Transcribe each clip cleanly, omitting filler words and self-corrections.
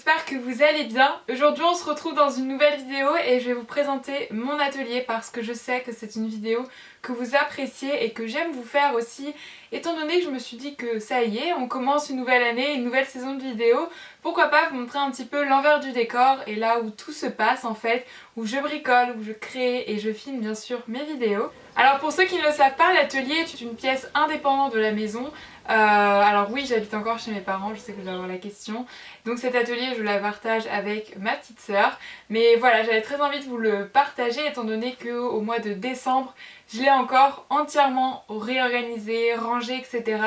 j'espère que vous allez bien. Aujourd'hui on se retrouve dans une nouvelle vidéo et je vais vous présenter mon atelier parce que je sais que c'est une vidéo que vous appréciez et que j'aime vous faire aussi, étant donné que je me suis dit que ça y est, on commence une nouvelle année, une nouvelle saison de vidéos, pourquoi pas vous montrer un petit peu l'envers du décor et là où tout se passe en fait, où je bricole, où je crée et je filme bien sûr mes vidéos. Alors pour ceux qui ne le savent pas, l'atelier est une pièce indépendante de la maison. Alors oui, j'habite encore chez mes parents, je sais que vous allez avoir la question. Donc cet atelier, je la partage avec ma petite sœur. Mais voilà, j'avais très envie de vous le partager étant donné qu'au mois de décembre, je l'ai encore entièrement réorganisé, rangé, etc.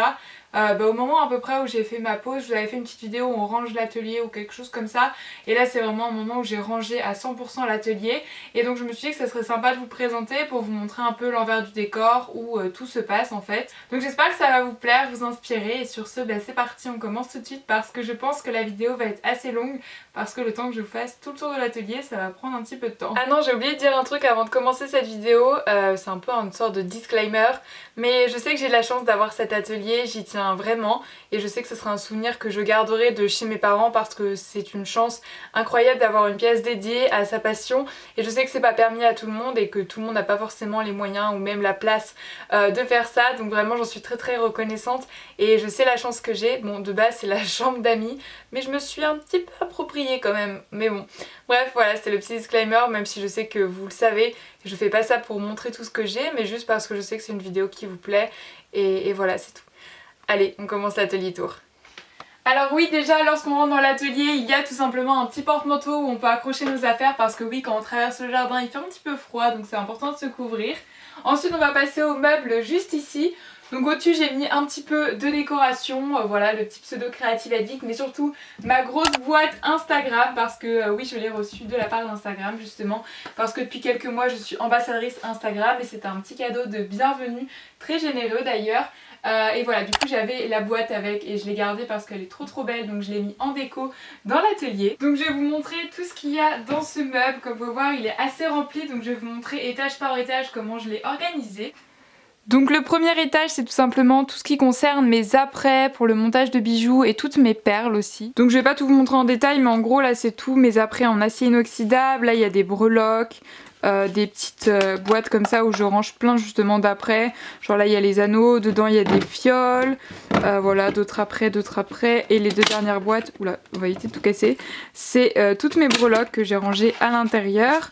Au moment à peu près où j'ai fait ma pause, je vous avais fait une petite vidéo où on range l'atelier ou quelque chose comme ça. Et là c'est vraiment un moment où j'ai rangé à 100% l'atelier. Et donc je me suis dit que ça serait sympa de vous présenter pour vous montrer un peu l'envers du décor où tout se passe en fait. Donc j'espère que ça va vous plaire, vous inspirer. Et sur ce, c'est parti, on commence tout de suite parce que je pense que la vidéo va être assez longue. Parce que le temps que je vous fasse tout le tour de l'atelier, ça va prendre un petit peu de temps. Ah non, j'ai oublié de dire un truc avant de commencer cette vidéo. C'est un peu une sorte de disclaimer. Mais je sais que j'ai de la chance d'avoir cet atelier, j'y tiens vraiment. Et je sais que ce sera un souvenir que je garderai de chez mes parents parce que c'est une chance incroyable d'avoir une pièce dédiée à sa passion. Et je sais que c'est pas permis à tout le monde et que tout le monde n'a pas forcément les moyens ou même la place de faire ça. Donc vraiment j'en suis très reconnaissante. Et je sais la chance que j'ai. Bon, de base c'est la chambre d'amis. Mais je me suis un petit peu appropriée quand même. Mais bon, bref, voilà, c'était le petit disclaimer. Même si je sais que vous le savez, je fais pas ça pour montrer tout ce que j'ai, mais juste parce que je sais que c'est une vidéo qui vous plaît. Et voilà, c'est tout. Allez, on commence l'atelier tour. Alors oui, déjà lorsqu'on rentre dans l'atelier, il y a tout simplement un petit porte-manteau où on peut accrocher nos affaires parce que oui, quand on traverse le jardin, il fait un petit peu froid, donc c'est important de se couvrir. Ensuite, on va passer aux meubles juste ici. Donc au-dessus j'ai mis un petit peu de décoration, voilà le petit pseudo Creative Addict, mais surtout ma grosse boîte Instagram parce que oui je l'ai reçue de la part d'Instagram justement, parce que depuis quelques mois je suis ambassadrice Instagram et c'est un petit cadeau de bienvenue, très généreux d'ailleurs. Et voilà, du coup j'avais la boîte avec et je l'ai gardée parce qu'elle est trop belle, donc je l'ai mis en déco dans l'atelier. Donc je vais vous montrer tout ce qu'il y a dans ce meuble. Comme vous pouvez voir, il est assez rempli, donc je vais vous montrer étage par étage comment je l'ai organisé. Donc le premier étage c'est tout simplement tout ce qui concerne mes apprêts pour le montage de bijoux et toutes mes perles aussi. Donc je vais pas tout vous montrer en détail, mais en gros là c'est tout mes apprêts en acier inoxydable. Là il y a des breloques, des petites boîtes comme ça où je range plein justement d'apprêts. Genre là il y a les anneaux, dedans il y a des fioles, voilà d'autres apprêts. Et les deux dernières boîtes, oula on va éviter de tout casser, c'est toutes mes breloques que j'ai rangées à l'intérieur.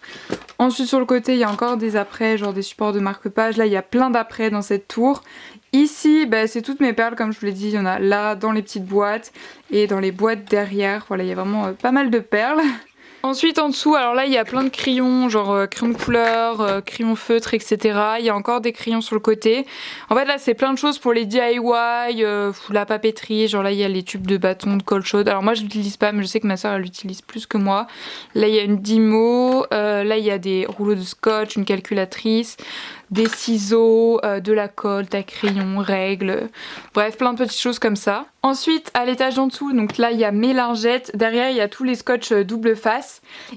Ensuite sur le côté il y a encore des apprêts, genre des supports de marque-page. Là il y a plein d'apprêts dans cette tour. Ici c'est toutes mes perles comme je vous l'ai dit, il y en a là dans les petites boîtes et dans les boîtes derrière. Voilà, il y a vraiment pas mal de perles. Ensuite en dessous, alors là il y a plein de crayons, genre crayons de couleur, crayons feutres, etc. Il y a encore des crayons sur le côté. En fait là c'est plein de choses pour les DIY, la papeterie, genre là il y a les tubes de bâton, de colle chaude. Alors moi je l'utilise pas mais je sais que ma soeur elle l'utilise plus que moi. Là il y a une Dymo, là il y a des rouleaux de scotch, une calculatrice, des ciseaux, de la colle, à crayon, règles, bref plein de petites choses comme ça. Ensuite à l'étage en dessous, donc là il y a mes lingettes, derrière il y a tous les scotch double face.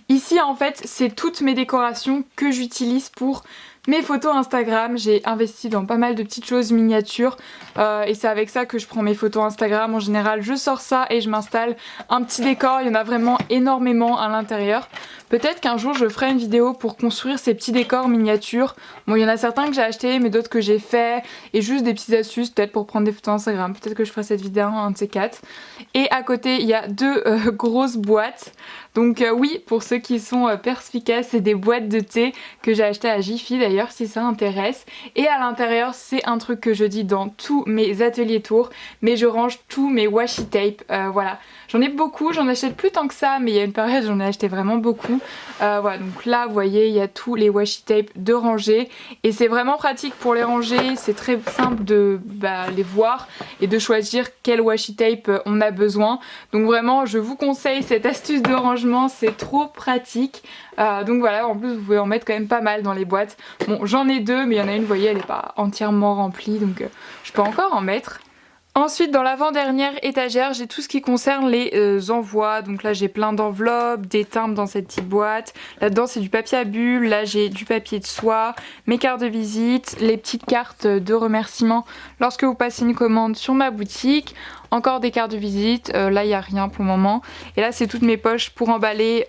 Ici en fait c'est toutes mes décorations que j'utilise pour mes photos Instagram. J'ai investi dans pas mal de petites choses miniatures et c'est avec ça que je prends mes photos Instagram. En général je sors ça et je m'installe un petit décor, il y en a vraiment énormément à l'intérieur. Peut-être qu'un jour je ferai une vidéo pour construire ces petits décors miniatures. Bon il y en a certains que j'ai achetés mais d'autres que j'ai fait et juste des petites astuces peut-être pour prendre des photos Instagram. Peut-être que je ferai cette vidéo, un de ces quatre. Et à côté il y a deux grosses boîtes. Donc oui, pour ceux qui sont perspicaces, c'est des boîtes de thé que j'ai achetées à Jiffy d'ailleurs si ça intéresse. Et à l'intérieur c'est un truc que je dis dans tous mes ateliers tours, mais je range tous mes washi tape, voilà. J'en ai beaucoup, j'en achète plus tant que ça, mais il y a une période j'en ai acheté vraiment beaucoup. Voilà, donc là vous voyez il y a tous les washi tape de ranger et c'est vraiment pratique pour les ranger, c'est très simple de les voir et de choisir quel washi tape on a besoin. Donc vraiment je vous conseille cette astuce de rangement, c'est trop pratique. Donc voilà, en plus vous pouvez en mettre quand même pas mal dans les boîtes. Bon j'en ai deux mais il y en a une, vous voyez elle n'est pas entièrement remplie donc je peux encore en mettre. Ensuite dans l'avant-dernière étagère j'ai tout ce qui concerne les envois. Donc là j'ai plein d'enveloppes, des timbres dans cette petite boîte. Là-dedans c'est du papier à bulles, là j'ai du papier de soie, mes cartes de visite, les petites cartes de remerciement lorsque vous passez une commande sur ma boutique. encore des cartes de visite, là il n'y a rien pour le moment. Et là c'est toutes mes poches pour emballer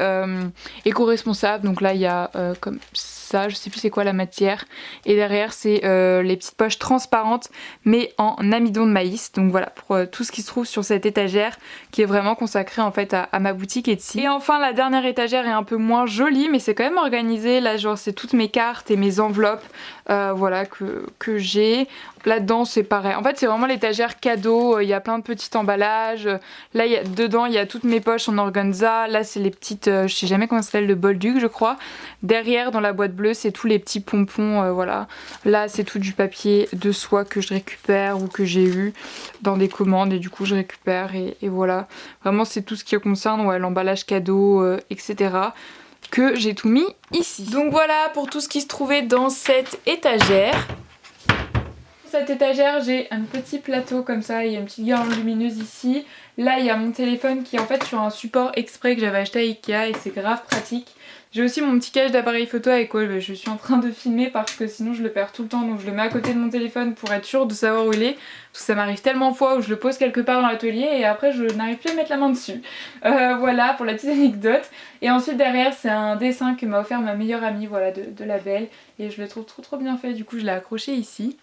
éco-responsable, donc là il y a comme ça, je sais plus c'est quoi la matière. Et derrière c'est les petites poches transparentes mais en amidon de maïs. Donc voilà pour tout ce qui se trouve sur cette étagère qui est vraiment consacrée en fait à ma boutique Etsy. Et enfin la dernière étagère est un peu moins jolie mais c'est quand même organisé. Là genre c'est toutes mes cartes et mes enveloppes voilà que j'ai. Là-dedans c'est pareil. En fait c'est vraiment l'étagère cadeau. Il y a plein de petits emballages. Là dedans il y a toutes mes poches en organza. Là c'est les petites, je sais jamais comment ça s'appelle, le Bolduc je crois. Derrière dans la boîte bleue c'est tous les petits pompons, voilà. Là c'est tout du papier de soie que je récupère ou que j'ai eu dans des commandes et du coup je récupère et voilà. Vraiment c'est tout ce qui concerne ouais, l'emballage cadeau, etc. que j'ai tout mis ici. Donc voilà pour tout ce qui se trouvait dans cette étagère. Pour cette étagère j'ai un petit plateau comme ça, il y a une petite guirlande lumineuse ici. Là il y a mon téléphone qui est en fait sur un support exprès que j'avais acheté à Ikea et c'est grave pratique. J'ai aussi mon petit cache d'appareil photo avec quoi je suis en train de filmer parce que sinon je le perds tout le temps, donc je le mets à côté de mon téléphone pour être sûre de savoir où il est. Parce que ça m'arrive tellement de fois où je le pose quelque part dans l'atelier et après je n'arrive plus à mettre la main dessus. Voilà pour la petite anecdote. Et ensuite derrière c'est un dessin que m'a offert ma meilleure amie voilà, de la belle et je le trouve trop bien fait, du coup je l'ai accroché ici.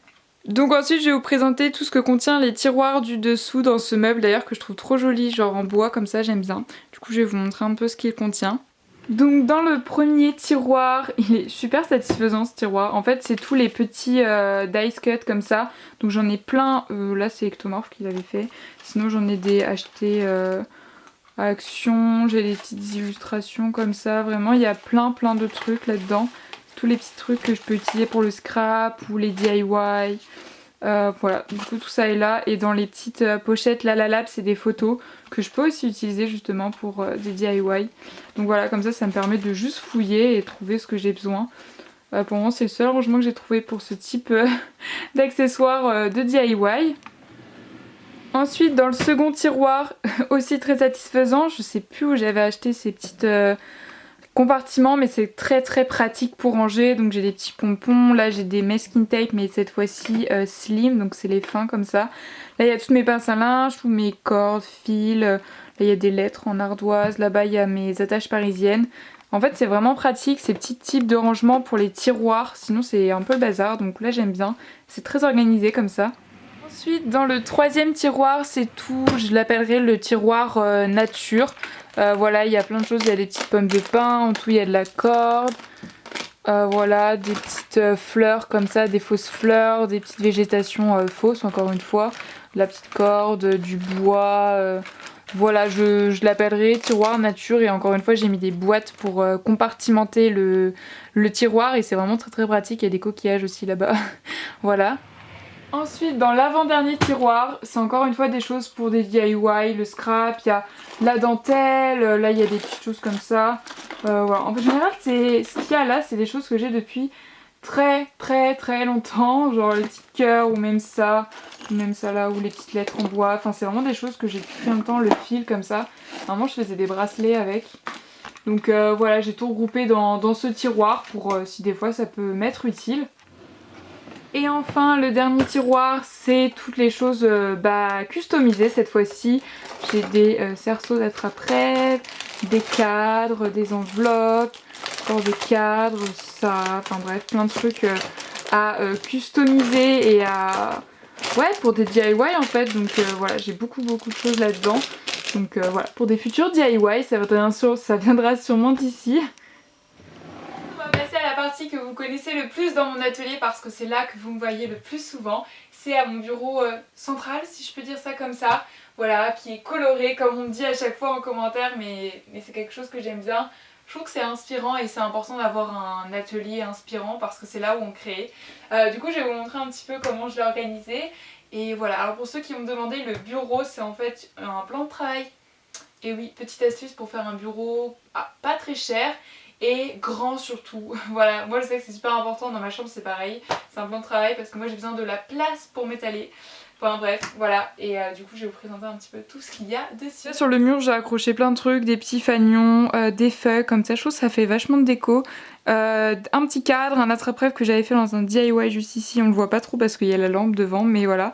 Donc ensuite je vais vous présenter tout ce que contient les tiroirs du dessous dans ce meuble d'ailleurs que je trouve trop joli, genre en bois comme ça j'aime bien. Du coup je vais vous montrer un peu ce qu'il contient. Donc dans le premier tiroir, il est super satisfaisant ce tiroir. En fait c'est tous les petits dice cut comme ça. Donc j'en ai plein, là c'est Ectomorph qui l'avait fait. Sinon j'en ai des achetés à Action, j'ai des petites illustrations comme ça. Vraiment il y a plein de trucs là-dedans. Tous les petits trucs que je peux utiliser pour le scrap ou les DIY. Voilà, du coup tout ça est là. Et dans les petites pochettes Lalab c'est des photos que je peux aussi utiliser justement pour des DIY. Donc voilà, comme ça me permet de juste fouiller et trouver ce que j'ai besoin. Pour moi c'est le seul rangement que j'ai trouvé pour ce type d'accessoires de DIY. Ensuite dans le second tiroir, aussi très satisfaisant, je sais plus où j'avais acheté ces petites compartiments mais c'est très pratique pour ranger. Donc j'ai des petits pompons, là j'ai des masking tape mais cette fois-ci slim, donc c'est les fins comme ça. Là il y a toutes mes pinces à linge, tous mes cordes, fils, là il y a des lettres en ardoise, là-bas il y a mes attaches parisiennes. En fait c'est vraiment pratique ces petits types de rangement pour les tiroirs, sinon c'est un peu le bazar, donc là j'aime bien, c'est très organisé comme ça. Ensuite dans le troisième tiroir c'est tout, je l'appellerai le tiroir nature. Voilà il y a plein de choses, il y a des petites pommes de pin, en tout il y a de la corde. Voilà des petites fleurs comme ça, des fausses fleurs, des petites végétations fausses encore une fois. De la petite corde, du bois, voilà je l'appellerai tiroir nature et encore une fois j'ai mis des boîtes pour compartimenter le tiroir et c'est vraiment très pratique, il y a des coquillages aussi là-bas. Voilà. Ensuite dans l'avant-dernier tiroir c'est encore une fois des choses pour des DIY, le scrap, il y a la dentelle, là il y a des petites choses comme ça. Voilà. En général ce qu'il y a là c'est des choses que j'ai depuis très longtemps, genre les petits cœurs ou même ça là, ou les petites lettres en bois, enfin c'est vraiment des choses que j'ai depuis longtemps, le fil comme ça. Normalement je faisais des bracelets avec. Donc voilà j'ai tout regroupé dans ce tiroir pour si des fois ça peut m'être utile. Et enfin le dernier tiroir c'est toutes les choses customisées cette fois-ci. J'ai des cerceaux d'attrape-rêve, des cadres, des enveloppes, encore des cadres, ça, enfin bref plein de trucs à customiser et à... ouais pour des DIY en fait. Donc voilà j'ai beaucoup de choses là-dedans. Donc voilà pour des futurs DIY ça viendra sûrement d'ici. À la partie que vous connaissez le plus dans mon atelier parce que c'est là que vous me voyez le plus souvent, c'est à mon bureau central si je peux dire ça comme ça, voilà, qui est coloré comme on me dit à chaque fois en commentaire mais c'est quelque chose que j'aime bien. Je trouve que c'est inspirant et c'est important d'avoir un atelier inspirant parce que c'est là où on crée. Du coup je vais vous montrer un petit peu comment je l'ai organisé et voilà. Alors pour ceux qui me demandaient, le bureau c'est en fait un plan de travail. Et oui, petite astuce pour faire un bureau pas très cher et grand surtout. Voilà, moi je sais que c'est super important, dans ma chambre c'est pareil, c'est un plan de travail parce que moi j'ai besoin de la place pour m'étaler. Enfin bref, voilà, et du coup je vais vous présenter un petit peu tout ce qu'il y a dessus. Là, sur le mur j'ai accroché plein de trucs, des petits fanions, des feuilles comme ça, je trouve que ça fait vachement de déco. Un petit cadre, un attrape-rêve que j'avais fait dans un DIY juste ici, on le voit pas trop parce qu'il y a la lampe devant, mais voilà.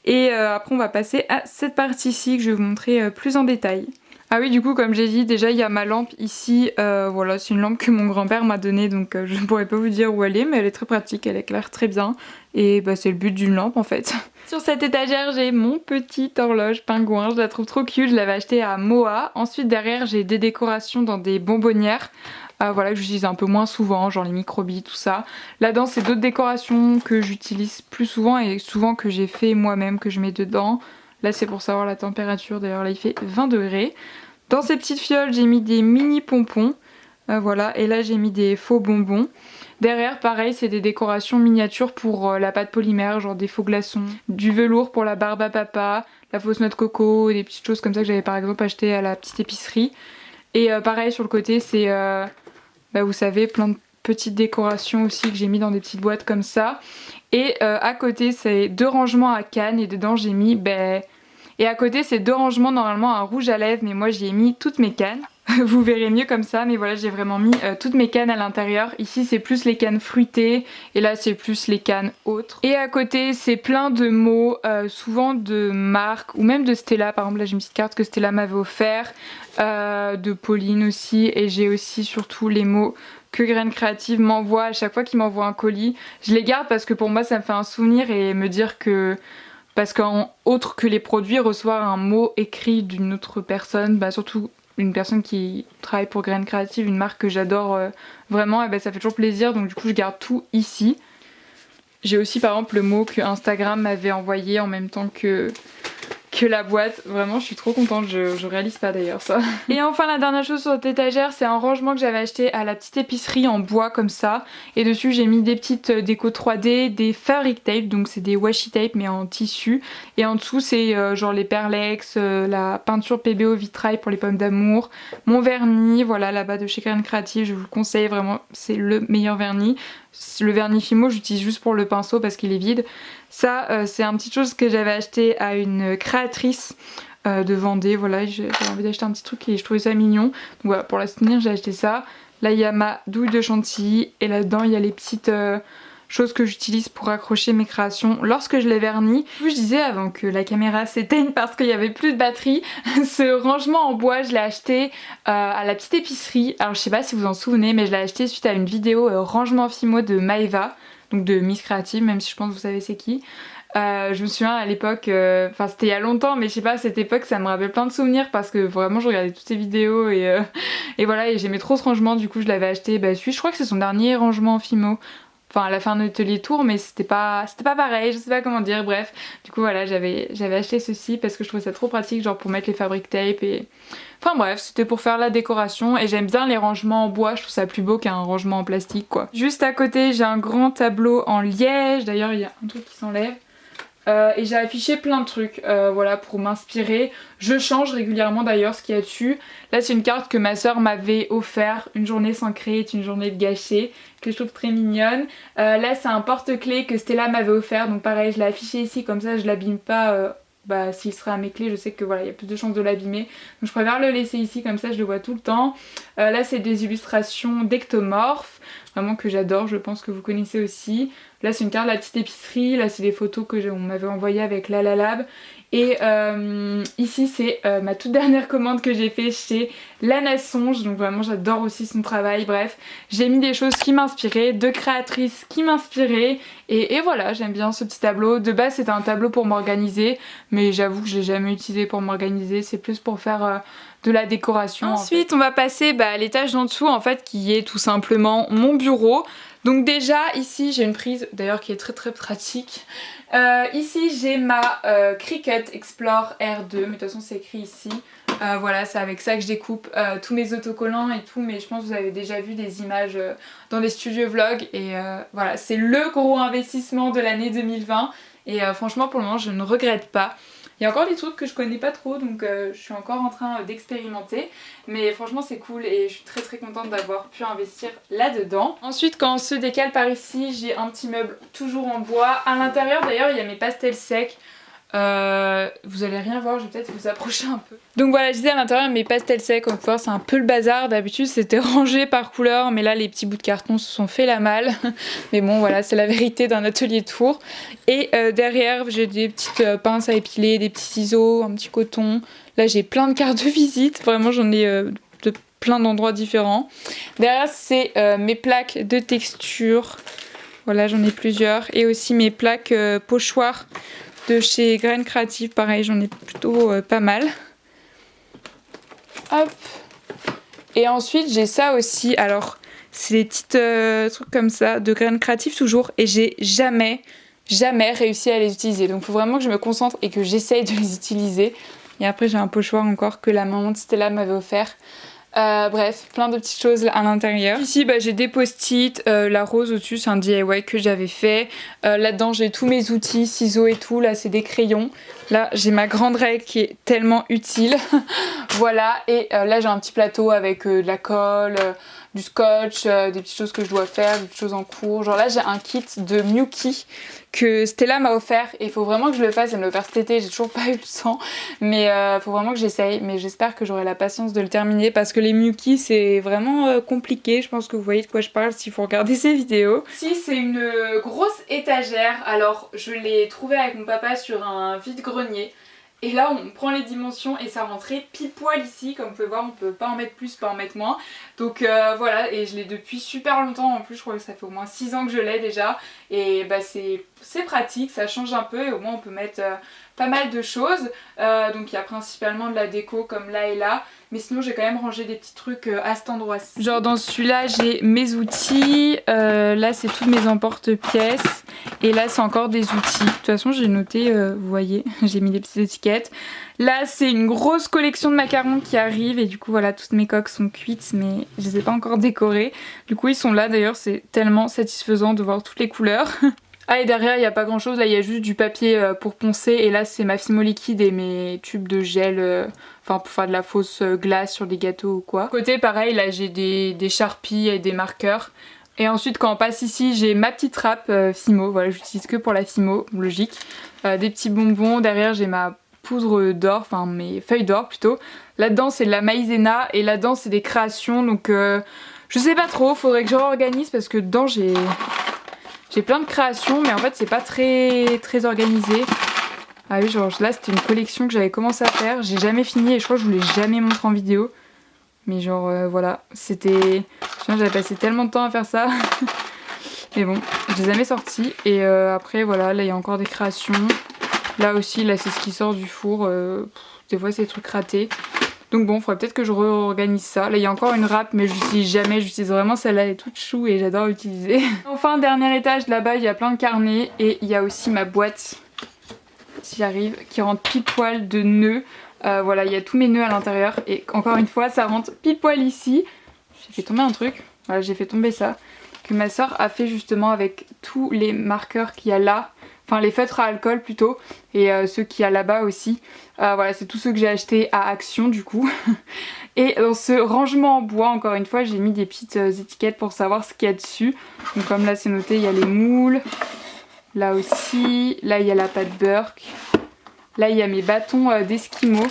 Et après on va passer à cette partie-ci que je vais vous montrer plus en détail. Ah oui, du coup, comme j'ai dit, déjà il y a ma lampe ici, voilà, c'est une lampe que mon grand-père m'a donnée, donc je ne pourrais pas vous dire où elle est, mais elle est très pratique, elle éclaire très bien, et bah, c'est le but d'une lampe en fait. Sur cette étagère, j'ai mon petite horloge pingouin, je la trouve trop cute, je l'avais achetée à Moa. Ensuite, derrière, j'ai des décorations dans des bonbonnières, voilà, que j'utilise un peu moins souvent, genre les microbilles, tout ça. Là-dedans, c'est d'autres décorations que j'utilise plus souvent et souvent que j'ai fait moi-même, que je mets dedans. Là c'est pour savoir la température, d'ailleurs là il fait 20 degrés. Dans ces petites fioles j'ai mis des mini pompons, voilà, et là j'ai mis des faux bonbons. Derrière pareil c'est des décorations miniatures pour la pâte polymère, genre des faux glaçons, du velours pour la barbe à papa, la fausse noix de coco, des petites choses comme ça que j'avais par exemple acheté à la petite épicerie. Et pareil sur le côté c'est, bah, vous savez, plein de petites décorations aussi que j'ai mis dans des petites boîtes comme ça. Et à côté c'est 2 rangements à cannes et dedans j'ai mis, et à côté c'est 2 rangements normalement à rouge à lèvres, mais moi j'y ai mis toutes mes cannes. Vous verrez mieux comme ça, mais voilà, j'ai vraiment mis toutes mes cannes à l'intérieur. Ici c'est plus les cannes fruitées et là c'est plus les cannes autres. Et à côté c'est plein de mots, souvent de marques ou même de Stella. Par exemple là j'ai une petite carte que Stella m'avait offert, de Pauline aussi, et j'ai aussi surtout les mots que Graines Créatives m'envoie à chaque fois qu'il m'envoie un colis. Je les garde parce que pour moi ça me fait un souvenir et me dire que... Parce qu'en autre que les produits, recevoir un mot écrit d'une autre personne, bah surtout une personne qui travaille pour Graines Créatives, une marque que j'adore vraiment, et bah ça fait toujours plaisir, donc du coup je garde tout ici. J'ai aussi par exemple le mot que Instagram m'avait envoyé en même temps que la boîte. Vraiment je suis trop contente, je réalise pas d'ailleurs ça. Et enfin la dernière chose sur cette étagère, c'est un rangement que j'avais acheté à la petite épicerie en bois comme ça, et dessus j'ai mis des petites déco 3D, des fabric tape, donc c'est des washi tape mais en tissu, et en dessous c'est genre les perlex, la peinture PBO vitrail pour les pommes d'amour, mon vernis, voilà, là-bas de chez Graines Créatives, je vous le conseille vraiment, c'est le meilleur vernis. Le vernis Fimo j'utilise juste pour le pinceau parce qu'il est vide. Ça c'est un petit chose que j'avais acheté à une créatrice de Vendée, voilà, j'avais envie d'acheter un petit truc et je trouvais ça mignon. Donc voilà, pour la soutenir j'ai acheté ça. Là il y a ma douille de chantilly et là-dedans il y a les petites choses que j'utilise pour accrocher mes créations lorsque je les vernis. Je disais avant que la caméra s'éteigne parce qu'il n'y avait plus de batterie, ce rangement en bois je l'ai acheté à la petite épicerie. Alors je sais pas si vous en souvenez, mais je l'ai acheté suite à une vidéo rangement Fimo de Maeva, donc de Miss Creative, même si je pense que vous savez c'est qui. Je me souviens à l'époque, enfin c'était il y a longtemps, mais je sais pas, à cette époque ça me rappelle plein de souvenirs parce que vraiment je regardais toutes ces vidéos et voilà, et j'aimais trop ce rangement, du coup je l'avais acheté, celui je crois que c'est son dernier rangement Fimo. Enfin elle a fait un atelier tour mais c'était pas pareil, je sais pas comment dire, bref. Du coup voilà, j'avais acheté ceci parce que je trouvais ça trop pratique, genre pour mettre les fabric tape et... Enfin bref, c'était pour faire la décoration et j'aime bien les rangements en bois, je trouve ça plus beau qu'un rangement en plastique quoi. Juste à côté j'ai un grand tableau en liège, d'ailleurs il y a un truc qui s'enlève. Et j'ai affiché plein de trucs, voilà, pour m'inspirer. Je change régulièrement d'ailleurs ce qu'il y a dessus. Là c'est une carte que ma soeur m'avait offert. Une journée sans craie est une journée de gâcher, que je trouve très mignonne. Là c'est un porte-clés que Stella m'avait offert, donc pareil je l'ai affiché ici, comme ça je l'abîme pas. S'il serait à mes clés, je sais que voilà, il y a plus de chances de l'abîmer. Donc je préfère le laisser ici, comme ça je le vois tout le temps. Là c'est des illustrations d'ectomorphes, vraiment que j'adore, je pense que vous connaissez aussi. Là c'est une carte de la petite épicerie, là c'est des photos que on m'avait envoyées avec Lala Lab. Et ici c'est ma toute dernière commande que j'ai fait chez Lana Songe, donc vraiment j'adore aussi son travail. Bref, j'ai mis des choses qui m'inspiraient, de créatrices qui m'inspiraient, et voilà, j'aime bien ce petit tableau. De base c'était un tableau pour m'organiser, mais j'avoue que je l'ai jamais utilisé pour m'organiser, c'est plus pour faire de la décoration. Ensuite on va passer à l'étage d'en dessous en fait, qui est tout simplement mon bureau. Donc déjà ici j'ai une prise d'ailleurs qui est très pratique. Ici j'ai ma Cricut Explore R2, mais de toute façon c'est écrit ici. Voilà, c'est avec ça que je découpe tous mes autocollants et tout, mais je pense que vous avez déjà vu des images dans les studios vlog et voilà, c'est le gros investissement de l'année 2020 et franchement pour le moment je ne regrette pas. Il y a encore des trucs que je connais pas trop, donc je suis encore en train d'expérimenter, mais franchement c'est cool et je suis très contente d'avoir pu investir là-dedans. Ensuite quand on se décale par ici, j'ai un petit meuble toujours en bois. À l'intérieur d'ailleurs il y a mes pastels secs. Vous allez rien voir, je vais peut-être vous approcher un peu. Donc voilà, je disais à l'intérieur mes pastels secs, comme vous pouvez voir c'est un peu le bazar. D'habitude c'était rangé par couleur, mais là les petits bouts de carton se sont fait la malle. Mais bon voilà, c'est la vérité d'un atelier de four. Et derrière j'ai des petites pinces à épiler, des petits ciseaux, un petit coton. Là j'ai plein de cartes de visite, vraiment j'en ai de plein d'endroits différents. Derrière c'est mes plaques de texture. Voilà, j'en ai plusieurs. Et aussi mes plaques pochoirs de chez Graines Créatives. Pareil, j'en ai plutôt pas mal. Hop. Et ensuite, j'ai ça aussi. Alors, c'est des petites trucs comme ça, de Graines Créatives toujours. Et j'ai jamais réussi à les utiliser. Donc, il faut vraiment que je me concentre et que j'essaye de les utiliser. Et après, j'ai un pochoir encore que la maman de Stella m'avait offert. Bref, plein de petites choses à l'intérieur. Ici j'ai des post-it, la rose au-dessus c'est un DIY que j'avais fait. Là-dedans j'ai tous mes outils, ciseaux et tout, là c'est des crayons. Là j'ai ma grande règle qui est tellement utile. Voilà, et là j'ai un petit plateau avec de la colle, du scotch, des petites choses que je dois faire, des petites choses en cours. Genre là j'ai un kit de Miyuki que Stella m'a offert et il faut vraiment que je le fasse. Elle me l'a offert cet été, j'ai toujours pas eu le temps, mais faut vraiment que j'essaye. Mais j'espère que j'aurai la patience de le terminer parce que les Miyuki c'est vraiment compliqué. Je pense que vous voyez de quoi je parle s'il faut regarder ces vidéos. Si c'est une grosse étagère, alors je l'ai trouvée avec mon papa sur un vide-grenier. Et là on prend les dimensions et ça rentrait pile poil ici, comme vous pouvez voir on peut pas en mettre plus, pas en mettre moins. Donc voilà, et je l'ai depuis super longtemps en plus, je crois que ça fait au moins 6 ans que je l'ai déjà. Et c'est pratique, ça change un peu et au moins on peut mettre pas mal de choses. Donc il y a principalement de la déco comme là et là. Mais sinon j'ai quand même rangé des petits trucs à cet endroit-ci. Genre dans celui-là j'ai mes outils, là c'est tous mes emporte-pièces. Et là c'est encore des outils. De toute façon j'ai noté, vous voyez, j'ai mis des petites étiquettes. Là c'est une grosse collection de macarons qui arrive et du coup voilà toutes mes coques sont cuites mais je les ai pas encore décorées. Du coup ils sont là d'ailleurs, c'est tellement satisfaisant de voir toutes les couleurs. Ah et derrière il n'y a pas grand chose, là il y a juste du papier pour poncer et là c'est ma Fimo liquide et mes tubes de gel, enfin pour faire de la fausse glace sur des gâteaux ou quoi. Côté pareil là j'ai des Sharpies et des marqueurs. Et ensuite quand on passe ici j'ai ma petite râpe Fimo, voilà j'utilise que pour la Fimo, logique. Des petits bonbons, derrière j'ai ma poudre d'or, enfin mes feuilles d'or plutôt. Là-dedans c'est de la maïzena et là-dedans c'est des créations donc je sais pas trop, faudrait que je réorganise parce que dedans j'ai plein de créations mais en fait c'est pas très organisé. Ah oui genre là c'était une collection que j'avais commencé à faire, j'ai jamais fini et je crois que je vous l'ai jamais montré en vidéo. Mais genre voilà, c'était... J'avais passé tellement de temps à faire ça. Mais bon, je les ai jamais sortis. Et après voilà, là il y a encore des créations. Là aussi, là c'est ce qui sort du four. Des fois c'est des trucs ratés. Donc bon, il faudrait peut-être que je réorganise ça. Là il y a encore une râpe mais je l'utilise jamais. J'utilise vraiment celle-là, elle est toute chou et j'adore l'utiliser. Enfin, dernier étage, là-bas il y a plein de carnets. Et il y a aussi ma boîte, si j'arrive, qui rentre pile poil de nœuds. Voilà, il y a tous mes nœuds à l'intérieur et encore une fois ça rentre pile poil ici. J'ai fait tomber un truc, voilà j'ai fait tomber ça, que ma soeur a fait justement avec tous les marqueurs qu'il y a là, enfin les feutres à alcool plutôt, et ceux qu'il y a là-bas aussi. Voilà, c'est tous ceux que j'ai achetés à Action du coup. Et dans ce rangement en bois, encore une fois, j'ai mis des petites étiquettes pour savoir ce qu'il y a dessus. Donc comme là c'est noté, il y a les moules, là aussi, là il y a la pâte Burke. Là il y a mes bâtons d'esquimaux.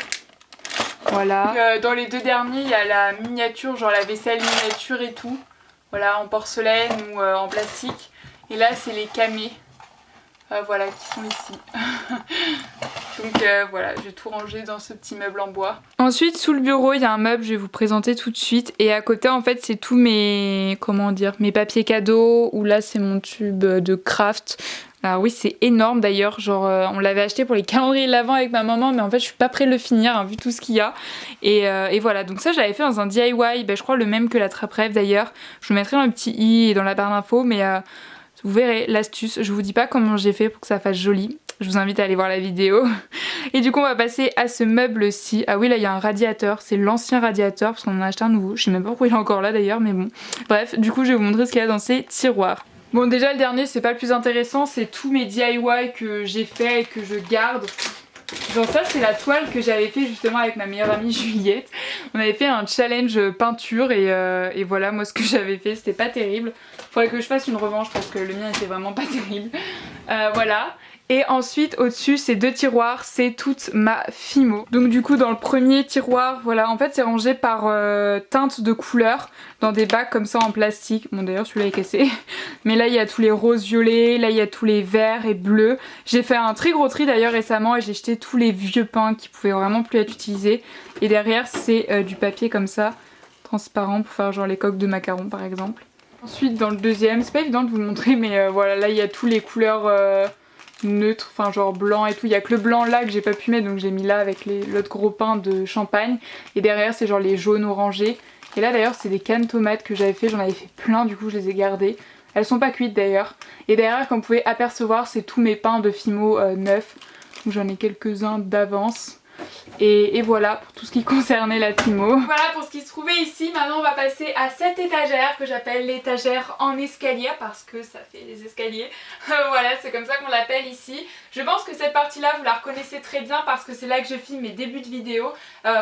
Voilà. Dans les deux derniers il y a la miniature, genre la vaisselle miniature et tout. Voilà, en porcelaine ou en plastique. Et là c'est les camés. Voilà, qui sont ici. Donc voilà, j'ai tout rangé dans ce petit meuble en bois. Ensuite sous le bureau il y a un meuble, je vais vous présenter tout de suite. Et à côté en fait c'est tous mes, comment dire, mes papiers cadeaux. Ou là c'est mon tube de craft. Alors oui c'est énorme d'ailleurs, genre on l'avait acheté pour les calendriers de l'Avent avec ma maman mais en fait je suis pas près de le finir hein, vu tout ce qu'il y a. Et voilà, donc ça j'avais fait dans un DIY, je crois le même que la trappe rêve d'ailleurs. Je vous mettrai dans le petit i et dans la barre d'infos mais vous verrez l'astuce, je vous dis pas comment j'ai fait pour que ça fasse joli. Je vous invite à aller voir la vidéo. Et du coup on va passer à ce meuble-ci. Ah oui là il y a un radiateur, c'est l'ancien radiateur parce qu'on en a acheté un nouveau. Je sais même pas pourquoi il est encore là d'ailleurs mais bon. Bref, du coup je vais vous montrer ce qu'il y a dans ces tiroirs. Bon déjà le dernier c'est pas le plus intéressant, c'est tous mes DIY que j'ai fait et que je garde. Genre ça c'est la toile que j'avais fait justement avec ma meilleure amie Juliette. On avait fait un challenge peinture et voilà moi ce que j'avais fait c'était pas terrible. Faudrait que je fasse une revanche parce que le mien était vraiment pas terrible. Voilà. Et ensuite au-dessus ces deux tiroirs, c'est toute ma Fimo. Donc du coup dans le premier tiroir, voilà, en fait c'est rangé par teinte de couleur dans des bacs comme ça en plastique. Bon d'ailleurs celui-là est cassé. Mais là il y a tous les roses violets, là il y a tous les verts et bleus. J'ai fait un très gros tri d'ailleurs récemment et j'ai jeté tous les vieux peints qui pouvaient vraiment plus être utilisés. Et derrière c'est du papier comme ça, transparent pour faire genre les coques de macarons par exemple. Ensuite dans le deuxième, c'est pas évident de vous le montrer mais voilà, là il y a tous les couleurs neutre, enfin genre blanc et tout. Il y a que le blanc là que j'ai pas pu mettre donc j'ai mis là avec l'autre gros pain de champagne. Et derrière c'est genre les jaunes orangés. Et là d'ailleurs c'est des cannes tomates que j'avais fait, j'en avais fait plein du coup je les ai gardées. Elles sont pas cuites d'ailleurs. Et derrière comme vous pouvez apercevoir c'est tous mes pains de Fimo neufs. Donc j'en ai quelques-uns d'avance. Et voilà pour tout ce qui concernait la Fimo. Voilà pour ce qui se trouvait ici. Maintenant on va passer à cette étagère que j'appelle l'étagère en escalier parce que ça fait des escaliers. Voilà, c'est comme ça qu'on l'appelle ici. Je pense que cette partie là vous la reconnaissez très bien parce que c'est là que je filme mes débuts de vidéo.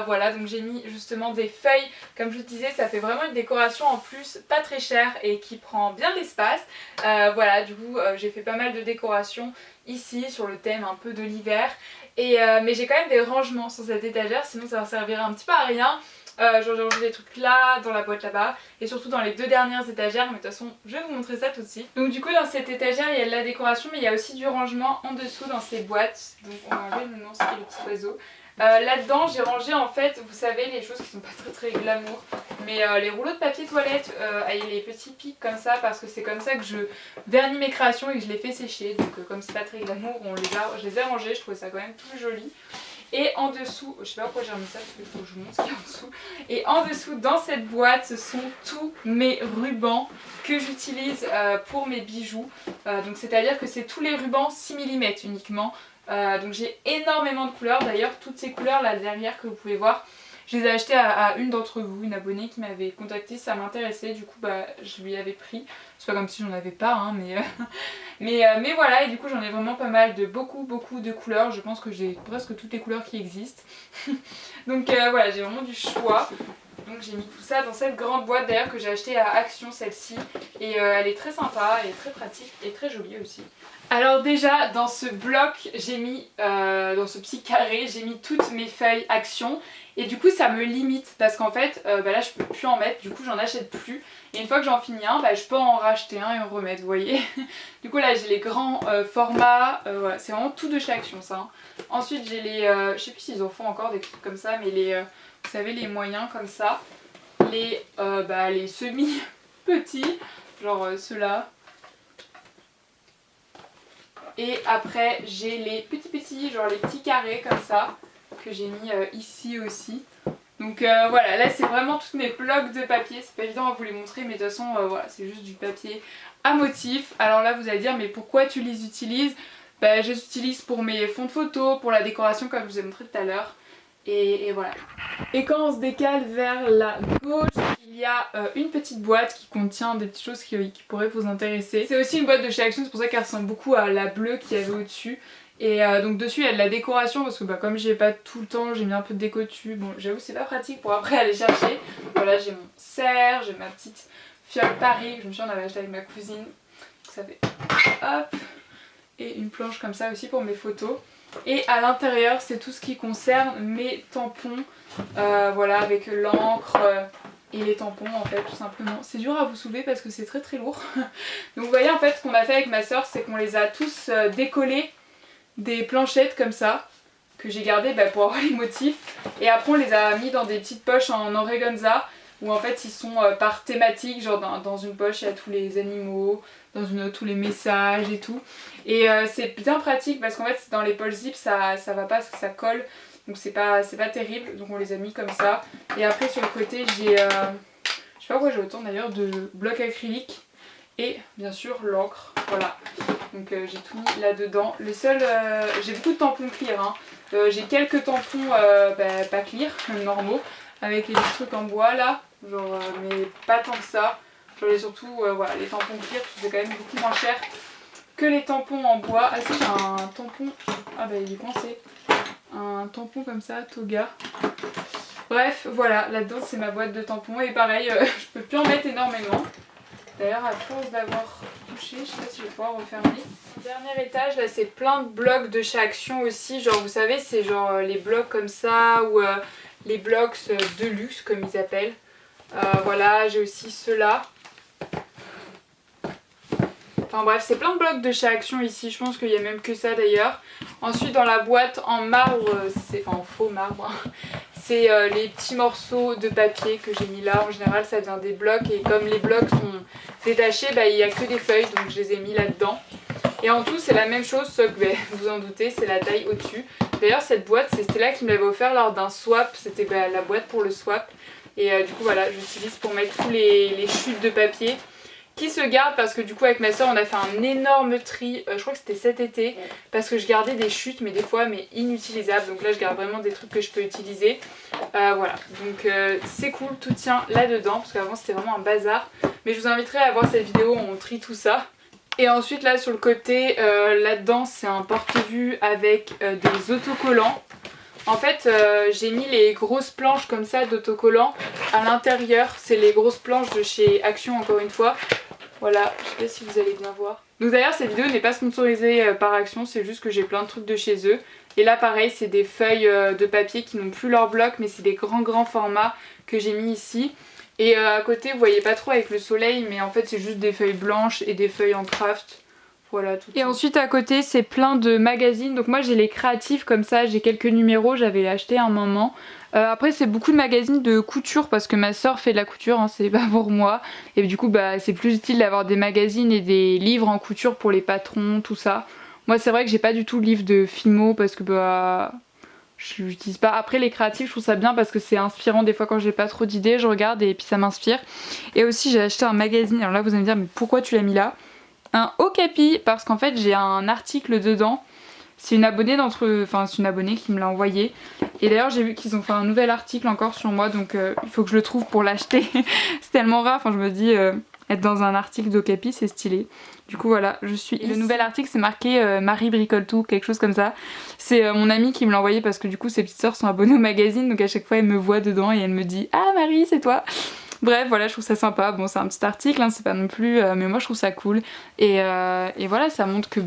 Voilà, donc j'ai mis justement des feuilles. Comme je vous disais, ça fait vraiment une décoration en plus pas très chère et qui prend bien d'espace. Voilà, du coup j'ai fait pas mal de décorations ici sur le thème un peu de l'hiver. Mais j'ai quand même des rangements sur cette étagère, sinon ça servirait un petit peu à rien. Genre j'ai rangé des trucs là, dans la boîte là-bas, et surtout dans les deux dernières étagères, mais de toute façon je vais vous montrer ça tout de suite. Donc du coup dans cette étagère il y a de la décoration, mais il y a aussi du rangement en dessous dans ces boîtes. Donc on va enlever le nounours qui est le petit oiseau. Là-dedans j'ai rangé en fait, vous savez, les choses qui sont pas très glamour, mais les rouleaux de papier toilette avec les petits pics comme ça, parce que c'est comme ça que je vernis mes créations et que je les fais sécher. Donc comme c'est pas très glamour, je les ai rangés, je trouvais ça quand même plus joli. Et en dessous, je sais pas pourquoi j'ai remis ça parce qu'il faut que je vous montre ce qu'il y a en dessous. Et en dessous dans cette boîte ce sont tous mes rubans que j'utilise pour mes bijoux. Donc c'est à dire que c'est tous les rubans 6 mm uniquement. Donc j'ai énormément de couleurs, d'ailleurs toutes ces couleurs là derrière que vous pouvez voir, je les ai achetées à une d'entre vous, une abonnée qui m'avait contacté, ça m'intéressait, du coup bah je lui avais pris. C'est pas comme si j'en avais pas hein, mais voilà, et du coup j'en ai vraiment pas mal de beaucoup de couleurs, je pense que j'ai presque toutes les couleurs qui existent. Donc voilà, j'ai vraiment du choix. Donc j'ai mis tout ça dans cette grande boîte d'ailleurs que j'ai acheté à Action, celle-ci. Et elle est très sympa, elle est très pratique et très jolie aussi. Alors déjà dans ce bloc j'ai mis, dans ce petit carré, j'ai mis toutes mes feuilles Action. Et du coup ça me limite parce qu'en fait là je peux plus en mettre, du coup j'en achète plus. Et une fois que j'en finis un, je peux en racheter un et en remettre, vous voyez. Du coup là j'ai les grands formats, voilà, c'est vraiment tout de chez Action ça. Hein. Ensuite j'ai les, je sais plus s'ils en font encore des trucs comme ça, mais les, vous savez les moyens comme ça. Les semi petits, genre ceux-là. Et après j'ai les petits, genre les petits carrés comme ça, que j'ai mis ici aussi. Donc voilà, là c'est vraiment tous mes blocs de papier, c'est pas évident à vous les montrer mais de toute façon voilà, c'est juste du papier à motif. Alors là vous allez dire mais pourquoi tu les utilises? Je les utilise pour mes fonds de photos, pour la décoration comme je vous ai montré tout à l'heure. Et voilà. Et quand on se décale vers la gauche, il y a une petite boîte qui contient des petites choses qui pourraient vous intéresser. C'est aussi une boîte de chez Action, c'est pour ça qu'elle ressemble beaucoup à la bleue qu'il y avait au-dessus. Et donc dessus il y a de la décoration parce que comme j'ai pas tout le temps, j'ai mis un peu de déco dessus. Bon j'avoue c'est pas pratique pour après aller chercher. Voilà, j'ai mon cerf, j'ai ma petite fiole Paris que je me suis en avais acheté avec ma cousine. Donc ça fait hop. Et une planche comme ça aussi pour mes photos. Et à l'intérieur c'est tout ce qui concerne mes tampons, voilà, avec l'encre et les tampons en fait tout simplement. C'est dur à vous soulever parce que c'est très lourd. Donc vous voyez en fait ce qu'on a fait avec ma soeur, c'est qu'on les a tous décollés des planchettes comme ça que j'ai gardées pour avoir les motifs. Et après on les a mis dans des petites poches en organza où en fait ils sont par thématique, genre dans une poche il y a tous les animaux, dans une autre tous les messages et tout. Et c'est bien pratique parce qu'en fait dans les poches zip ça va pas parce que ça colle, donc c'est pas terrible, donc on les a mis comme ça. Et après sur le côté j'ai, je sais pas pourquoi j'ai autant d'ailleurs de blocs acryliques et bien sûr l'encre, voilà. Donc j'ai tout mis là dedans. Le seul, j'ai beaucoup de tampons clear, hein. J'ai quelques tampons pas clear, normaux, avec les petits trucs en bois là, genre mais pas tant que ça. J'en ai surtout voilà, les tampons clear parce que c'est quand même beaucoup moins cher que les tampons en bois. Ah si, j'ai un tampon, ah il est coincé, un tampon comme ça, Toga. Bref voilà, là-dedans c'est ma boîte de tampons et pareil je peux plus en mettre énormément. D'ailleurs à force d'avoir toucher, je sais pas si je vais pouvoir refermer. Le dernier étage là c'est plein de blocs de chez Action aussi, genre vous savez c'est genre les blocs comme ça ou les blocs de luxe comme ils appellent. Voilà, j'ai aussi ceux-là. Enfin bref, c'est plein de blocs de chez Action ici, je pense qu'il y a même que ça d'ailleurs. Ensuite dans la boîte en marbre, enfin en faux marbre, hein, c'est les petits morceaux de papier que j'ai mis là. En général ça vient des blocs et comme les blocs sont détachés, bah, il n'y a que des feuilles donc je les ai mis là-dedans. Et en tout c'est la même chose sauf que vous en doutez c'est la taille au-dessus. D'ailleurs cette boîte c'est Stella qui me l'avait offert lors d'un swap, c'était la boîte pour le swap. Et du coup voilà j'utilise pour mettre tous les chutes de papier qui se gardent parce que du coup avec ma soeur on a fait un énorme tri, je crois que c'était cet été, parce que je gardais des chutes mais des fois mais inutilisables, donc là je garde vraiment des trucs que je peux utiliser. Voilà, donc c'est cool, tout tient là dedans parce qu'avant c'était vraiment un bazar, mais je vous inviterai à voir cette vidéo où on trie tout ça. Et ensuite là sur le côté, là-dedans c'est un porte-vue avec des autocollants. En fait j'ai mis les grosses planches comme ça d'autocollants à l'intérieur, c'est les grosses planches de chez Action encore une fois. Voilà, je sais pas si vous allez bien voir. Donc d'ailleurs cette vidéo n'est pas sponsorisée par Action, c'est juste que j'ai plein de trucs de chez eux. Et là pareil c'est des feuilles de papier qui n'ont plus leur bloc mais c'est des grands formats que j'ai mis ici. Et à côté vous voyez pas trop avec le soleil mais en fait c'est juste des feuilles blanches et des feuilles en craft. Voilà, tout. Et ensuite à côté c'est plein de magazines, donc moi j'ai les créatifs comme ça, j'ai quelques numéros, j'avais acheté un moment. Après c'est beaucoup de magazines de couture parce que ma soeur fait de la couture, hein, c'est pas pour moi. Et du coup bah, c'est plus utile d'avoir des magazines et des livres en couture pour les patrons, tout ça. Moi c'est vrai que j'ai pas du tout le livre de Fimo parce que bah je l'utilise pas. Après les créatifs je trouve ça bien parce que c'est inspirant, des fois quand j'ai pas trop d'idées je regarde et puis ça m'inspire. Et aussi j'ai acheté un magazine, alors là vous allez me dire mais pourquoi tu l'as mis là? Un Okapi parce qu'en fait j'ai un article dedans. C'est une abonnée c'est une abonnée qui me l'a envoyé. Et d'ailleurs j'ai vu qu'ils ont fait un nouvel article encore sur moi donc il faut que je le trouve pour l'acheter. C'est tellement rare, enfin je me dis être dans un article d'Okapi c'est stylé. Du coup voilà, je suis ici. Le nouvel article c'est marqué Marie bricole tout, quelque chose comme ça. C'est mon amie qui me l'a envoyé parce que du coup ses petites sœurs sont abonnées au magazine donc à chaque fois elle me voit dedans et elle me dit ah Marie c'est toi. Bref, voilà, je trouve ça sympa. Bon, c'est un petit article, hein, c'est pas non plus... mais moi, je trouve ça cool. Et voilà, ça montre que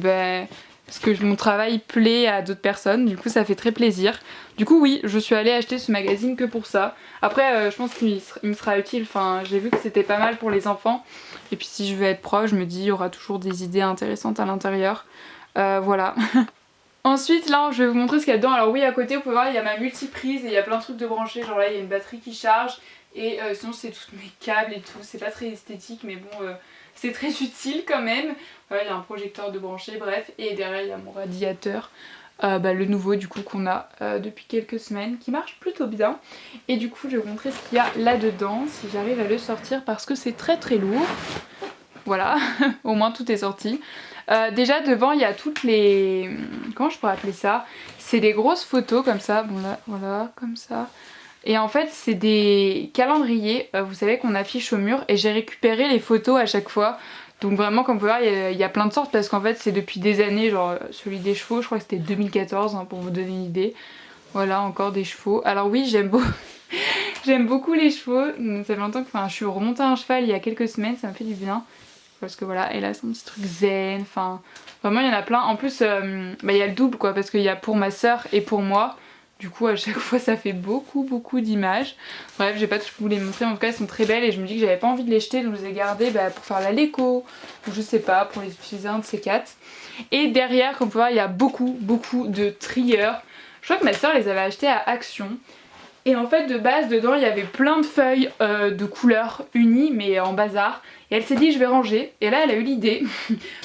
mon travail plaît à d'autres personnes. Du coup, ça fait très plaisir. Du coup, oui, je suis allée acheter ce magazine que pour ça. Après, je pense qu'il me sera utile. Enfin, j'ai vu que c'était pas mal pour les enfants. Et puis, si je veux être proche, je me dis, il y aura toujours des idées intéressantes à l'intérieur. Voilà. Ensuite là je vais vous montrer ce qu'il y a dedans. Alors oui à côté vous pouvez voir il y a ma multiprise et il y a plein de trucs de branchés. Genre là il y a une batterie qui charge. Et sinon c'est tous mes câbles et tout. C'est pas très esthétique mais bon c'est très utile quand même. Voilà il y a un projecteur de branché bref. Et derrière il y a mon radiateur. Le nouveau du coup qu'on a depuis quelques semaines qui marche plutôt bien. Et du coup je vais vous montrer ce qu'il y a là dedans. Si j'arrive à le sortir parce que c'est très lourd. Voilà au moins tout est sorti. Déjà devant il y a toutes les... Comment je pourrais appeler ça? C'est des grosses photos comme ça, bon là voilà comme ça. Et en fait c'est des calendriers, vous savez qu'on affiche au mur et j'ai récupéré les photos à chaque fois. Donc vraiment comme vous pouvez voir il y a plein de sortes parce qu'en fait c'est depuis des années, genre celui des chevaux je crois que c'était 2014 hein, pour vous donner une idée. Voilà encore des chevaux. Alors oui j'aime beaucoup... j'aime beaucoup les chevaux, ça fait longtemps que je suis remontée à un cheval il y a quelques semaines, ça me fait du bien. Parce que voilà, et là c'est un petit truc zen, enfin vraiment il y en a plein. En plus il y a le double quoi, parce qu'il y a pour ma soeur et pour moi. Du coup à chaque fois ça fait beaucoup d'images. Bref j'ai pas tout vous les montrer, en tout cas elles sont très belles et je me dis que j'avais pas envie de les jeter donc je les ai gardées pour faire la léco ou je sais pas, pour les utiliser un de ces quatre. Et derrière comme vous pouvez voir il y a beaucoup de trieurs. Je crois que ma soeur les avait achetés à Action. Et en fait de base dedans il y avait plein de feuilles de couleurs unies mais en bazar. Et elle s'est dit je vais ranger. Et là elle a eu l'idée,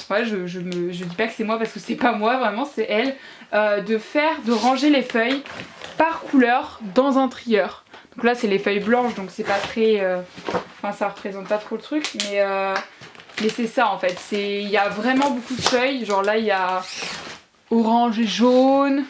ouais, je dis pas que c'est moi parce que c'est pas moi vraiment c'est elle, de ranger les feuilles par couleur dans un trieur. Donc là c'est les feuilles blanches donc c'est pas très... ça représente pas trop le truc mais c'est ça en fait. Il y a vraiment beaucoup de feuilles, genre là il y a orange et jaune.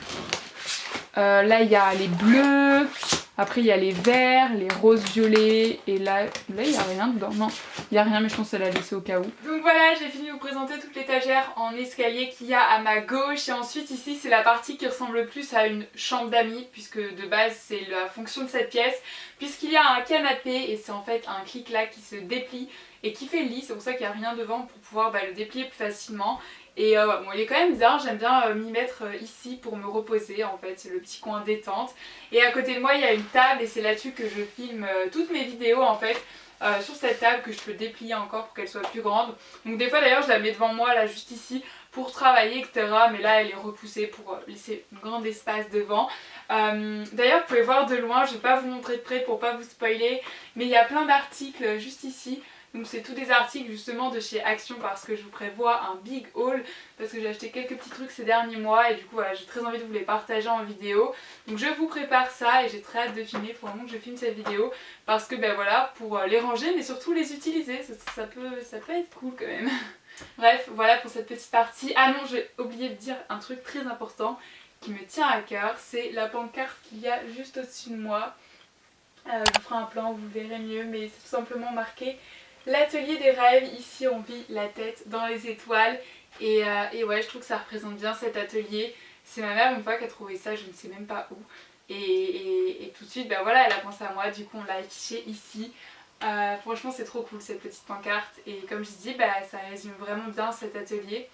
Là il y a les bleus, Après il y a les verts, les roses violets et là il n'y a rien dedans. Non, il n'y a rien mais je pense qu'elle a laissé au cas où. Donc voilà, j'ai fini de vous présenter toute l'étagère en escalier qu'il y a à ma gauche. Et ensuite ici c'est la partie qui ressemble le plus à une chambre d'amis puisque de base c'est la fonction de cette pièce. Puisqu'il y a un canapé et c'est en fait un clic-clac qui se déplie et qui fait le lit. C'est pour ça qu'il n'y a rien devant pour pouvoir le déplier plus facilement. Et bon, il est quand même bien, j'aime bien m'y mettre ici pour me reposer en fait, c'est le petit coin détente. Et à côté de moi il y a une table et c'est là-dessus que je filme toutes mes vidéos en fait. Sur cette table que je peux déplier encore pour qu'elle soit plus grande. Donc des fois d'ailleurs je la mets devant moi là juste ici pour travailler etc. Mais là elle est repoussée pour laisser un grand espace devant. D'ailleurs vous pouvez voir de loin, je ne vais pas vous montrer de près pour pas vous spoiler. Mais il y a plein d'articles juste ici. Donc c'est tous des articles justement de chez Action parce que je vous prévois un big haul parce que j'ai acheté quelques petits trucs ces derniers mois et du coup voilà, j'ai très envie de vous les partager en vidéo. Donc je vous prépare ça et j'ai très hâte de filmer, il faut vraiment que je filme cette vidéo parce que voilà, pour les ranger mais surtout les utiliser, ça peut être cool quand même. Bref, voilà pour cette petite partie. Ah non, j'ai oublié de dire un truc très important qui me tient à cœur, c'est la pancarte qu'il y a juste au-dessus de moi. Je vous ferai un plan, vous verrez mieux, mais c'est tout simplement marqué l'atelier des rêves. Ici on vit la tête dans les étoiles et ouais, je trouve que ça représente bien cet atelier. C'est ma mère une fois qui a trouvé ça, je ne sais même pas où, et tout de suite voilà, elle a pensé à moi, du coup on l'a affiché ici. Franchement c'est trop cool cette petite pancarte et comme je dis ça résume vraiment bien cet atelier.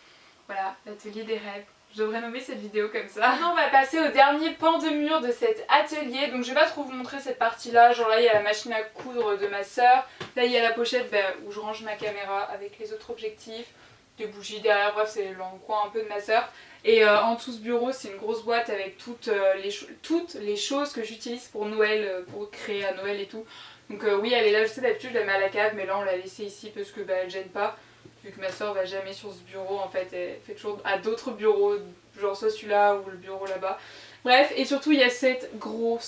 Voilà, l'atelier des rêves. Je devrais nommer cette vidéo comme ça. Maintenant on va passer au dernier pan de mur de cet atelier. Donc je vais pas trop vous montrer cette partie là. Genre là il y a la machine à coudre de ma soeur. Là il y a la pochette où je range ma caméra avec les autres objectifs. Des bougies derrière, bref c'est le coin un peu de ma soeur. Et en dessous ce bureau c'est une grosse boîte avec toutes les choses que j'utilise pour Noël, pour créer à Noël et tout. Donc oui elle est là, je sais d'habitude je la mets à la cave mais là on l'a laissée ici parce que elle gêne pas. Vu que ma soeur va jamais sur ce bureau en fait, elle fait toujours à d'autres bureaux, genre soit celui-là ou le bureau là-bas. Bref, et surtout il y a ce gros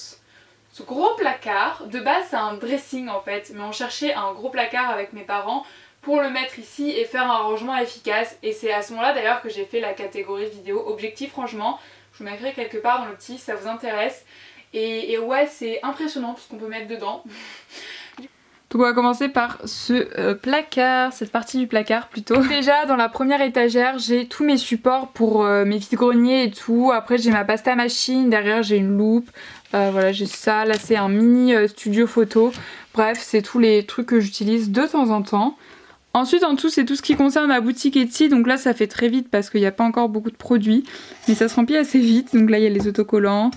placard. De base c'est un dressing en fait, mais on cherchait un gros placard avec mes parents pour le mettre ici et faire un rangement efficace. Et c'est à ce moment-là d'ailleurs que j'ai fait la catégorie vidéo objectif rangement. Je vous mettrai quelque part dans le petit si ça vous intéresse. Et ouais, c'est impressionnant tout ce qu'on peut mettre dedans. Donc on va commencer par ce placard, cette partie du placard plutôt. Déjà dans la première étagère j'ai tous mes supports pour mes vide-greniers et tout. Après j'ai ma pasta machine, derrière j'ai une loupe. Voilà j'ai ça, là c'est un mini studio photo. Bref c'est tous les trucs que j'utilise de temps en temps. Ensuite en dessous c'est tout ce qui concerne ma boutique Etsy. Donc là ça fait très vite parce qu'il n'y a pas encore beaucoup de produits. Mais ça se remplit assez vite. Donc là il y a les autocollants.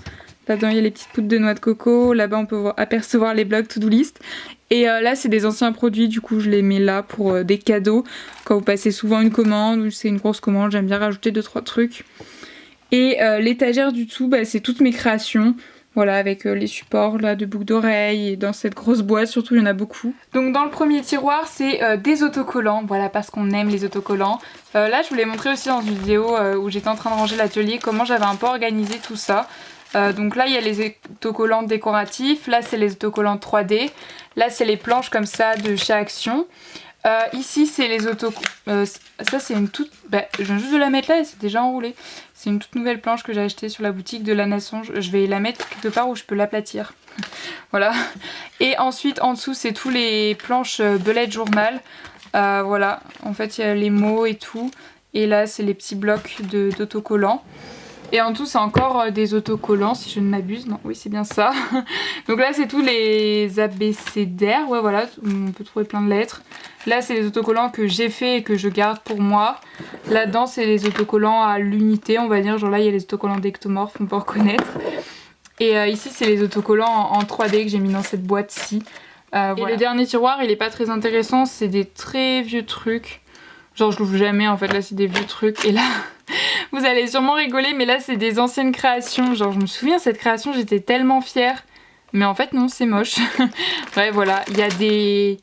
Là-dedans il y a les petites poudres de noix de coco. Là-bas on peut apercevoir les blogs to-do list. Et là c'est des anciens produits, du coup je les mets là pour des cadeaux. Quand vous passez souvent une commande ou c'est une grosse commande, j'aime bien rajouter 2-3 trucs. Et l'étagère du tout, c'est toutes mes créations. Voilà, avec les supports là de boucles d'oreilles et dans cette grosse boîte, surtout il y en a beaucoup. Donc dans le premier tiroir c'est des autocollants, voilà parce qu'on aime les autocollants. Là je vous l'ai montré aussi dans une vidéo où j'étais en train de ranger l'atelier, comment j'avais un peu organisé tout ça. Donc là il y a les autocollants décoratifs, là c'est les autocollants 3D, là c'est les planches comme ça de chez Action. Ici c'est les autocollants, ça c'est une toute, je viens juste de la mettre là et c'est déjà enroulé. C'est une toute nouvelle planche que j'ai achetée sur la boutique de la Nation, je vais la mettre quelque part où je peux l'aplatir. Voilà. Et ensuite en dessous c'est tous les planches bullet journal, voilà, en fait il y a les mots et tout. Et là c'est les petits blocs d'autocollants. Et en tout c'est encore des autocollants si je ne m'abuse, non oui c'est bien ça. Donc là c'est tous les abécédaires, ouais voilà, on peut trouver plein de lettres. Là c'est les autocollants que j'ai fait et que je garde pour moi. Là-dedans c'est les autocollants à l'unité on va dire, genre là il y a les autocollants d'ectomorphes, on peut reconnaître. Et ici c'est les autocollants en 3D que j'ai mis dans cette boîte-ci. Voilà. Et le dernier tiroir il est pas très intéressant, c'est des très vieux trucs. Genre je l'ouvre jamais en fait, là c'est des vieux trucs et là vous allez sûrement rigoler mais là c'est des anciennes créations. Genre je me souviens cette création j'étais tellement fière mais en fait non c'est moche. Ouais voilà, il y a des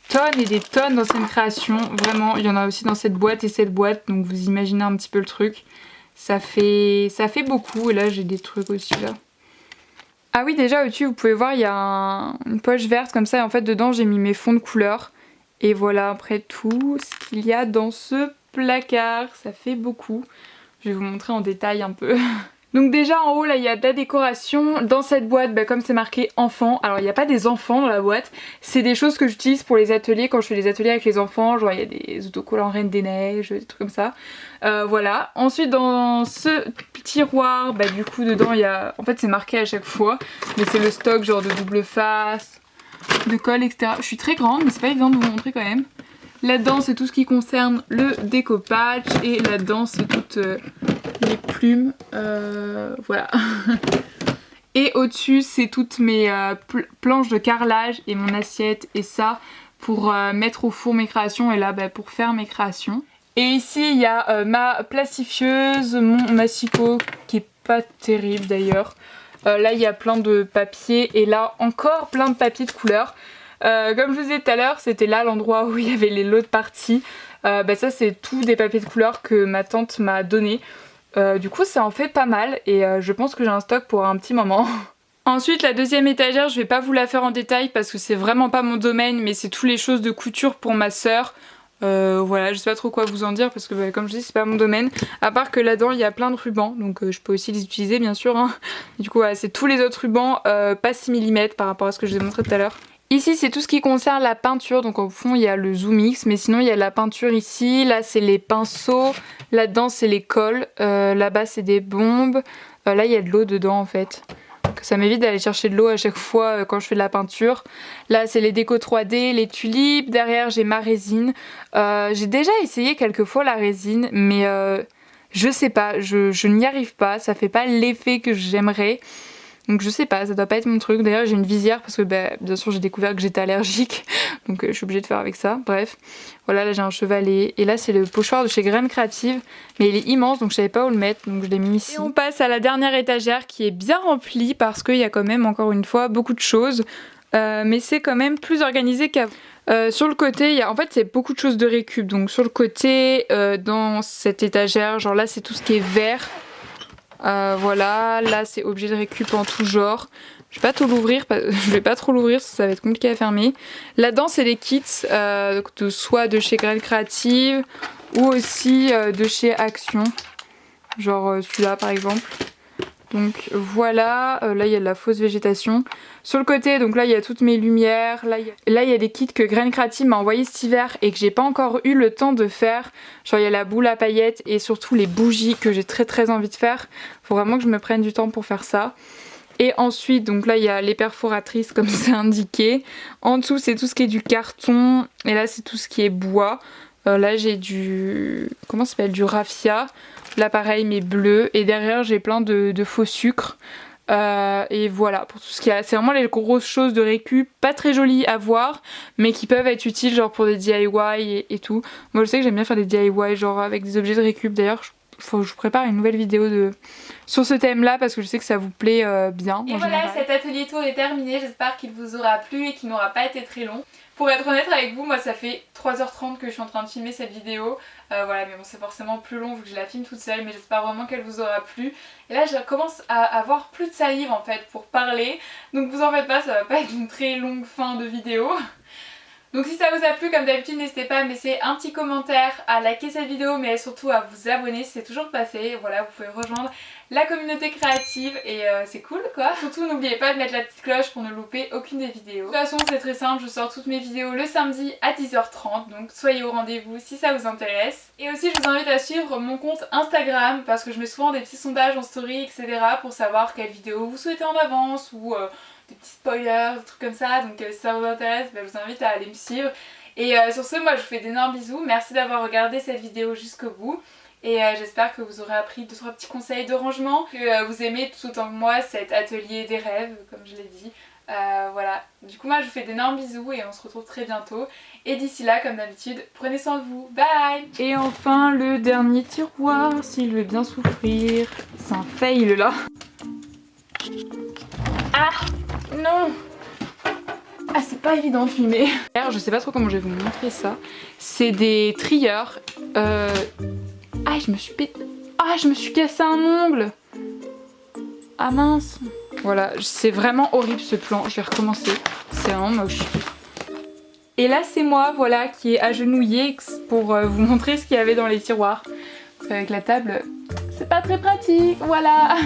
tonnes et des tonnes d'anciennes créations, vraiment il y en a aussi dans cette boîte et cette boîte donc vous imaginez un petit peu le truc. Ça fait beaucoup et là j'ai des trucs aussi là. Ah oui déjà au-dessus vous pouvez voir il y a une poche verte comme ça et en fait dedans j'ai mis mes fonds de couleur. Et voilà après tout ce qu'il y a dans ce placard, ça fait beaucoup. Je vais vous montrer en détail un peu. Donc déjà en haut là il y a de la décoration. Dans cette boîte, comme c'est marqué enfants, alors il n'y a pas des enfants dans la boîte, c'est des choses que j'utilise pour les ateliers quand je fais les ateliers avec les enfants, genre il y a des autocollants Reine des Neiges, des trucs comme ça. Voilà. Ensuite dans ce tiroir, du coup dedans il y a, en fait c'est marqué à chaque fois, mais c'est le stock genre de double face, de colle, etc. Je suis très grande mais c'est pas évident de vous montrer quand même. Là-dedans c'est tout ce qui concerne le découpage et là-dedans c'est toutes les plumes, voilà. Et au-dessus c'est toutes mes planches de carrelage et mon assiette et ça pour mettre au four mes créations et là pour faire mes créations. Et ici il y a ma plastifieuse, mon massicot qui est pas terrible d'ailleurs. Là il y a plein de papiers et là encore plein de papiers de couleur. Comme je vous disais tout à l'heure, c'était là l'endroit où il y avait les lots de parties. Ça c'est tout des papiers de couleur que ma tante m'a donné. Du coup ça en fait pas mal et je pense que j'ai un stock pour un petit moment. Ensuite la deuxième étagère, je vais pas vous la faire en détail parce que c'est vraiment pas mon domaine, mais c'est toutes les choses de couture pour ma soeur. Voilà, je sais pas trop quoi vous en dire parce que comme je dis c'est pas mon domaine, à part que là-dedans il y a plein de rubans, donc je peux aussi les utiliser bien sûr hein. Du coup voilà, c'est tous les autres rubans, pas 6 mm par rapport à ce que je vous ai montré tout à l'heure. Ici c'est tout ce qui concerne la peinture, donc au fond il y a le Zoom X, mais sinon il y a la peinture ici, là c'est les pinceaux, là-dedans c'est les cols, là-bas c'est des bombes, là il y a de l'eau dedans en fait. Donc ça m'évite d'aller chercher de l'eau à chaque fois quand je fais de la peinture. Là c'est les décos 3D, les tulipes, derrière j'ai ma résine. J'ai déjà essayé quelques fois la résine, mais je sais pas, je n'y arrive pas, ça fait pas l'effet que j'aimerais. Donc je sais pas, ça doit pas être mon truc. D'ailleurs j'ai une visière parce que bien sûr j'ai découvert que j'étais allergique, donc je suis obligée de faire avec ça. Bref, voilà, là j'ai un chevalet et là c'est le pochoir de chez Graines Créatives, mais il est immense donc je savais pas où le mettre, donc je l'ai mis ici. Et on passe à la dernière étagère qui est bien remplie parce qu'il y a quand même encore une fois beaucoup de choses, mais c'est quand même plus organisé qu'avant. Sur le côté, il y a en fait beaucoup de choses de récup, donc sur le côté dans cette étagère, genre là c'est tout ce qui est vert. Voilà, là c'est objet de récup en tout genre. Je vais pas tout l'ouvrir, je vais pas trop l'ouvrir, ça va être compliqué à fermer. Là-dedans c'est les kits soit de chez Graines Créatives ou aussi de chez Action. Genre celui-là par exemple. Donc voilà, là il y a de la fausse végétation. Sur le côté, donc là il y a toutes mes lumières. Là il y a des kits que Graines Créatives m'a envoyé cet hiver et que j'ai pas encore eu le temps de faire. Genre il y a la boule à paillettes et surtout les bougies que j'ai très envie de faire. Faut vraiment que je me prenne du temps pour faire ça. Et ensuite, donc là il y a les perforatrices comme c'est indiqué. En dessous c'est tout ce qui est du carton et là c'est tout ce qui est bois. Là j'ai du... comment ça s'appelle? Du raffia. Là pareil mais bleu. Et derrière j'ai plein de faux sucres. Et voilà pour tout ce qu'il y a. C'est vraiment les grosses choses de récup. Pas très jolies à voir. Mais qui peuvent être utiles genre pour des DIY et tout. Moi je sais que j'aime bien faire des DIY genre avec des objets de récup. D'ailleurs faut que je prépare une nouvelle vidéo sur ce thème là parce que je sais que ça vous plaît bien. Et voilà, cet atelier tour est terminé. J'espère qu'il vous aura plu et qu'il n'aura pas été très long. Pour être honnête avec vous, moi ça fait 3h30 que je suis en train de filmer cette vidéo. Voilà, mais bon c'est forcément plus long vu que je la filme toute seule, mais j'espère vraiment qu'elle vous aura plu. Et là je commence à avoir plus de salive en fait pour parler. Donc vous en faites pas, ça va pas être une très longue fin de vidéo. Donc si ça vous a plu, comme d'habitude, n'hésitez pas à me laisser un petit commentaire, à liker cette vidéo, mais surtout à vous abonner si c'est toujours pas fait. Voilà, vous pouvez rejoindre la communauté créative et c'est cool quoi. Surtout n'oubliez pas de mettre la petite cloche pour ne louper aucune des vidéos. De toute façon c'est très simple, je sors toutes mes vidéos le samedi à 10h30, donc soyez au rendez-vous si ça vous intéresse. Et aussi je vous invite à suivre mon compte Instagram parce que je mets souvent des petits sondages en story etc. pour savoir quelle vidéo vous souhaitez en avance ou... des petits spoilers, des trucs comme ça, donc si ça vous intéresse, je vous invite à aller me suivre. Et sur ce, moi je vous fais d'énormes bisous, merci d'avoir regardé cette vidéo jusqu'au bout. Et j'espère que vous aurez appris 2-3 petits conseils de rangement, que vous aimez tout autant que moi cet atelier des rêves, comme je l'ai dit. Voilà, du coup moi je vous fais d'énormes bisous et on se retrouve très bientôt. Et d'ici là, comme d'habitude, prenez soin de vous, bye. Et enfin le dernier tiroir, s'il veut bien souffrir. C'est un fail là. Ah non. Ah c'est pas évident de filmer. Je sais pas trop comment je vais vous montrer ça. C'est des trieurs. Ah je me suis cassé un ongle. Ah mince. Voilà, c'est vraiment horrible ce plan. Je vais recommencer. C'est vraiment moche. Et là c'est moi voilà qui est agenouillée pour vous montrer ce qu'il y avait dans les tiroirs. Avec la table c'est pas très pratique, voilà.